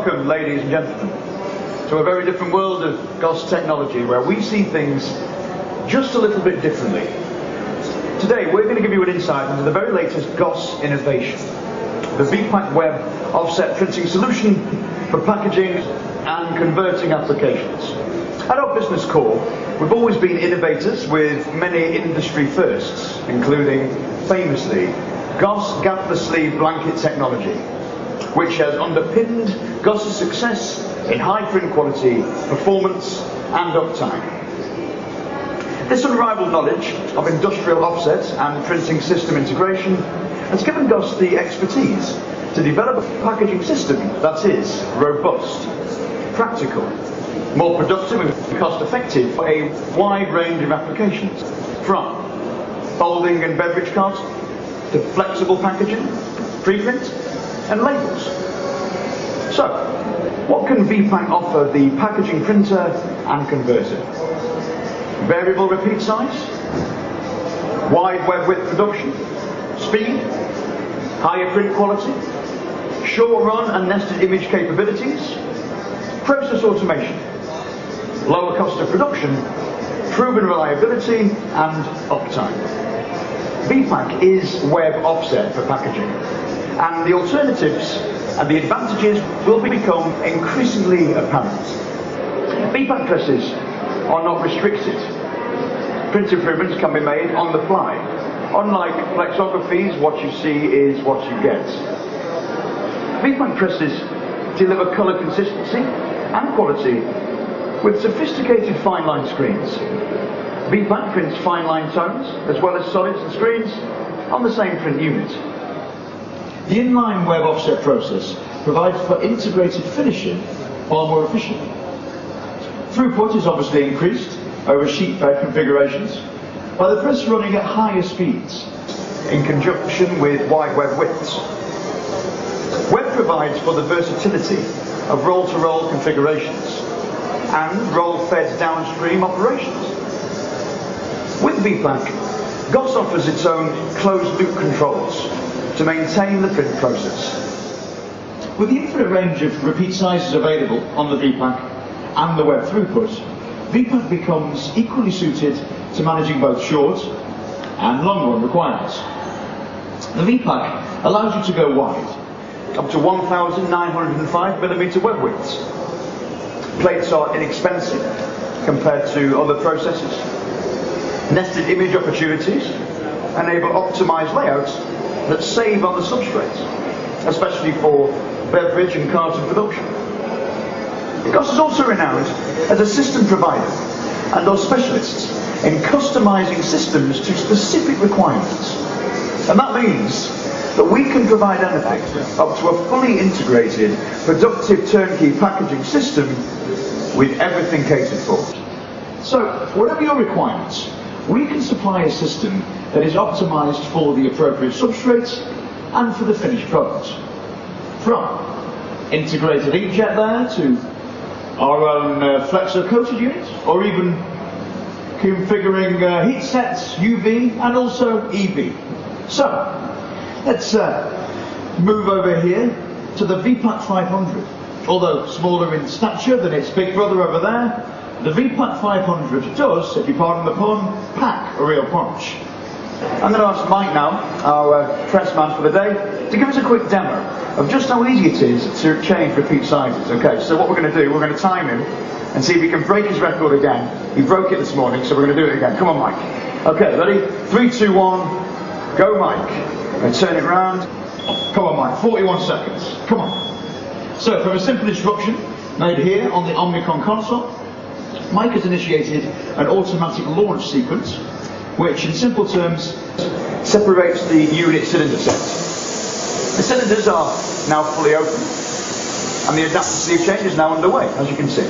Welcome, ladies and gentlemen, to a very different world of Goss technology where we see things just a little bit differently. Today we're going to give you an insight into the very latest Goss innovation, the Vpak web offset printing solution for packaging and converting applications. At our business core, we've always been innovators with many industry firsts, including, famously, Goss gapless sleeve blanket technology, which has underpinned Goss's success in high print quality, performance and uptime. This unrivaled knowledge of industrial offset and printing system integration has given Goss the expertise to develop a packaging system that is robust, practical, more productive and cost effective for a wide range of applications, from folding and beverage cards to flexible packaging, preprint and labels. So, what can Vpak offer the packaging printer and converter? Variable repeat size, wide web width production, speed, higher print quality, short run and nested image capabilities, process automation, lower cost of production, proven reliability and uptime. Vpak is web offset for packaging, and the alternatives and the advantages will become increasingly apparent. Vpak presses are not restricted. Print improvements can be made on the fly. Unlike flexographies, what you see is what you get. Vpak presses deliver colour consistency and quality with sophisticated fine line screens. Vpak prints fine line tones as well as solids and screens on the same print unit. The inline web offset process provides for integrated finishing far more efficiently. Throughput is obviously increased over sheet bed configurations by the press running at higher speeds in conjunction with wide web widths. Web provides for the versatility of roll-to-roll configurations and roll-fed downstream operations. With Vpak, Goss offers its own closed-loop controls to maintain the print process. With the infinite range of repeat sizes available on the Vpak and the web throughput, Vpak becomes equally suited to managing both short and long-run requirements. The Vpak allows you to go wide, up to 1,905mm web widths. Plates are inexpensive compared to other processes. Nested image opportunities enable optimized layouts that save on the substrate, especially for beverage and carton production. Goss is also renowned as a system provider and are specialists in customizing systems to specific requirements. And that means that we can provide anything up to a fully integrated, productive turnkey packaging system with everything catered for. So, whatever your requirements, we can supply a system that is optimized for the appropriate substrates and for the finished product. From integrated inkjet there to our own flexo coated unit, or even configuring heat sets, UV and also EV. So, let's move over here to the Vpak 500. Although smaller in stature than its big brother over there, the Vpak 500 does, if you pardon the pun, pack a real punch. I'm going to ask Mike now, our press man for the day, to give us a quick demo of just how easy it is to change repeat sizes. Okay, so what we're going to do, we're going to time him and see if we can break his record again. He broke it this morning, so we're going to do it again. Come on, Mike. Okay, ready? 3, 2, 1, go, Mike. And turn it round. Come on, Mike. 41 seconds. Come on. So, from a simple instruction made here on the Omnicom console, Mike has initiated an automatic launch sequence, which in simple terms separates the unit cylinder set. The cylinders are now fully open, and the adapter sleeve change is now underway, as you can see.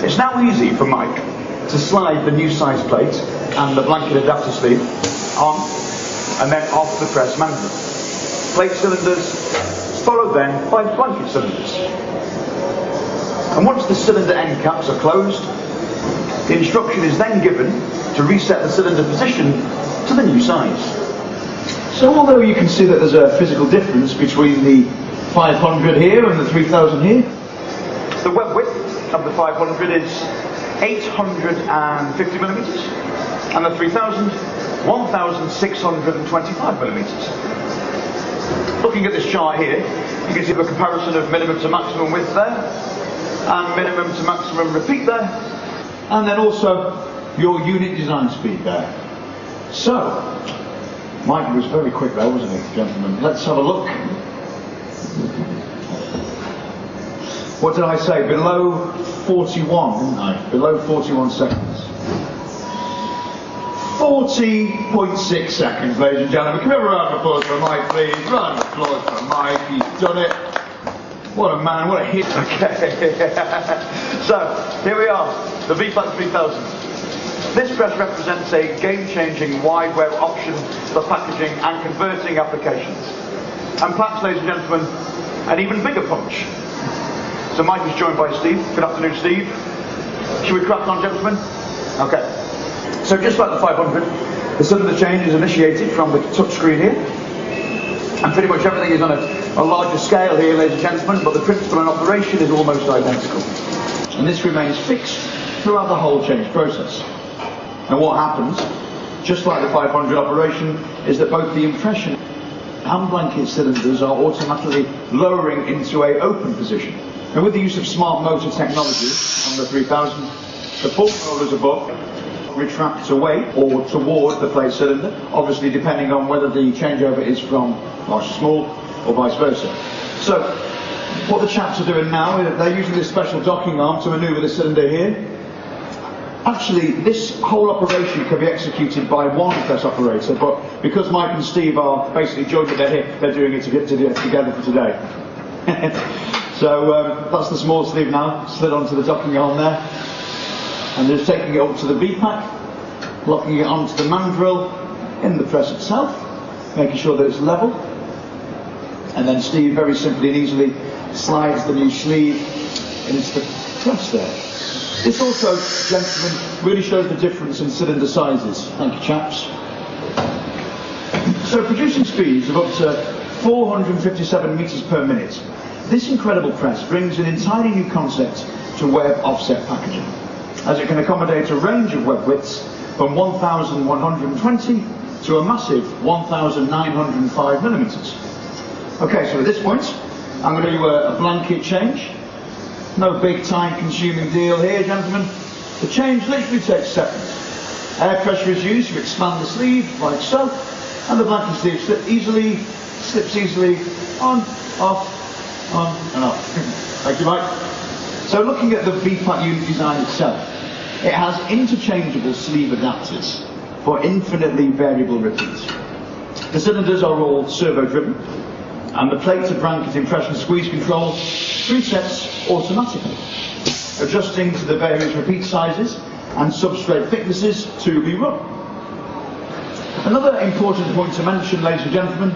It's now easy for Mike to slide the new size plate and the blanket adapter sleeve on and then off the press manually. Plate cylinders, followed then by blanket cylinders. And once the cylinder end caps are closed, the instruction is then given to reset the cylinder position to the new size. So although you can see that there's a physical difference between the 500 here and the 3000 here. The web width of the 500 is 850 millimeters, and the 3000, 1625 millimeters. Looking at this chart here, you can see the comparison of minimum to maximum width there, and minimum to maximum repeat there, and then also your unit design speed there. So, Mike was very quick there, wasn't he, gentlemen? Let's have a look. What did I say? Below 41, didn't I? Below 41 seconds. 40.6 seconds, ladies and gentlemen. Can we have a round of applause for Mike, please? Round of applause for Mike. He's done it. What a man, what a hit. Okay. So, here we are, the Vpak 3000. This press represents a game-changing wide web option for packaging and converting applications. And perhaps, ladies and gentlemen, an even bigger punch. So Mike is joined by Steve. Good afternoon, Steve. Should we crack on, gentlemen? Okay. So just like the 500, the cylinder change is initiated from the touchscreen here. And pretty much everything is on a larger scale here, ladies and gentlemen, but the principle and operation is almost identical. And this remains fixed throughout the whole change process. And what happens, just like the 500 operation, is that both the impression and blanket cylinders are automatically lowering into an open position. And with the use of smart motor technology on the 3000, the pulp rollers above retract away or toward the plate cylinder, obviously depending on whether the changeover is from large to small or vice versa. So, what the chaps are doing now is they're using this special docking arm to manoeuvre the cylinder here. Actually, this whole operation can be executed by one press operator, but because Mike and Steve are basically joined at the hip, they're doing it together for today. So that's the small sleeve now, slid onto the docking arm there, and just taking it up to the Vpak, locking it onto the mandrel in the press itself, making sure that it's level, and then Steve very simply and easily slides the new sleeve into the press there. This also, gentlemen, really shows the difference in cylinder sizes. Thank you, chaps. So producing speeds of up to 457 meters per minute. This incredible press brings an entirely new concept to web offset packaging, as it can accommodate a range of web widths from 1120 to a massive 1905 millimeters. Okay, so at this point, I'm going to do a blanket change. No big time consuming deal here, gentlemen. The change literally takes seconds. Air pressure is used to expand the sleeve, like so, and the blanket sleeve slips easily on, off, on and off. Thank you, Mike. So looking at the Vpak unit design itself, it has interchangeable sleeve adapters for infinitely variable repeats. The cylinders are all servo driven, and the plate to blanket impression squeeze control resets automatically, adjusting to the various repeat sizes and substrate thicknesses to be run. Another important point to mention, ladies and gentlemen,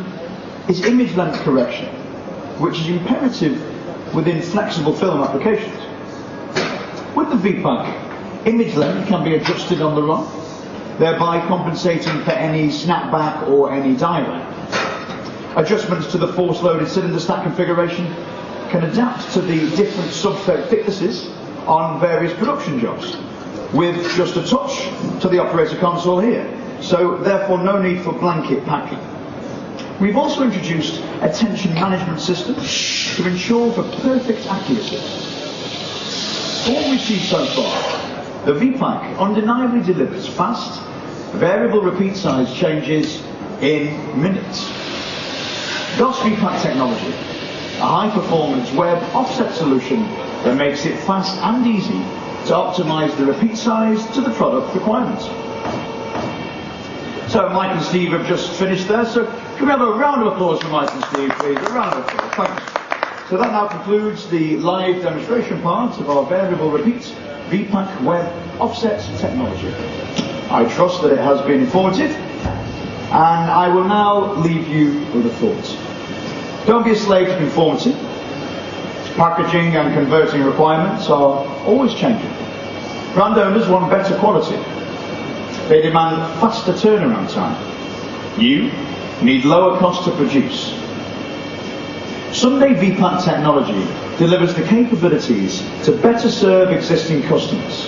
is image length correction, which is imperative within flexible film applications. With the Vpak, image length can be adjusted on the run, thereby compensating for any snapback or any die-lag. Adjustments to the force-loaded cylinder stack configuration can adapt to the different substrate thicknesses on various production jobs, with just a touch to the operator console here, so therefore no need for blanket packing. We've also introduced a tension management system to ensure for perfect accuracy. For what we've seen so far, the Vpak undeniably delivers fast, variable repeat size changes in minutes. Goss Vpak technology, a high-performance web offset solution that makes it fast and easy to optimize the repeat size to the product requirements. So Mike and Steve have just finished there, so can we have a round of applause for Mike and Steve, please? A round of applause, thanks. So that now concludes the live demonstration part of our variable repeat Vpak web offset technology. I trust that it has been informative, and I will now leave you with a thought. Don't be a slave to conformity. Packaging and converting requirements are always changing. Brand owners want better quality. They demand faster turnaround time. You need lower cost to produce. Someday Vpak technology delivers the capabilities to better serve existing customers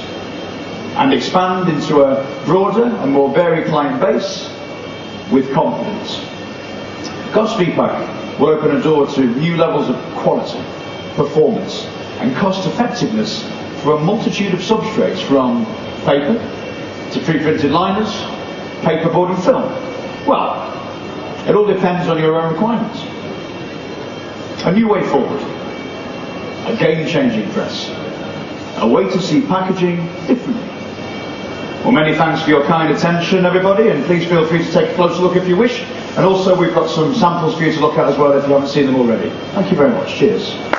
and expand into a broader and more varied client base with confidence. Goss Vpak will open a door to new levels of quality, performance and cost effectiveness for a multitude of substrates, from paper to pre-printed liners, paperboard and film. Well, it all depends on your own requirements. A new way forward, a game-changing press, a way to see packaging differently. Well, many thanks for your kind attention, everybody, and please feel free to take a closer look if you wish. And also, we've got some samples for you to look at as well if you haven't seen them already. Thank you very much. Cheers.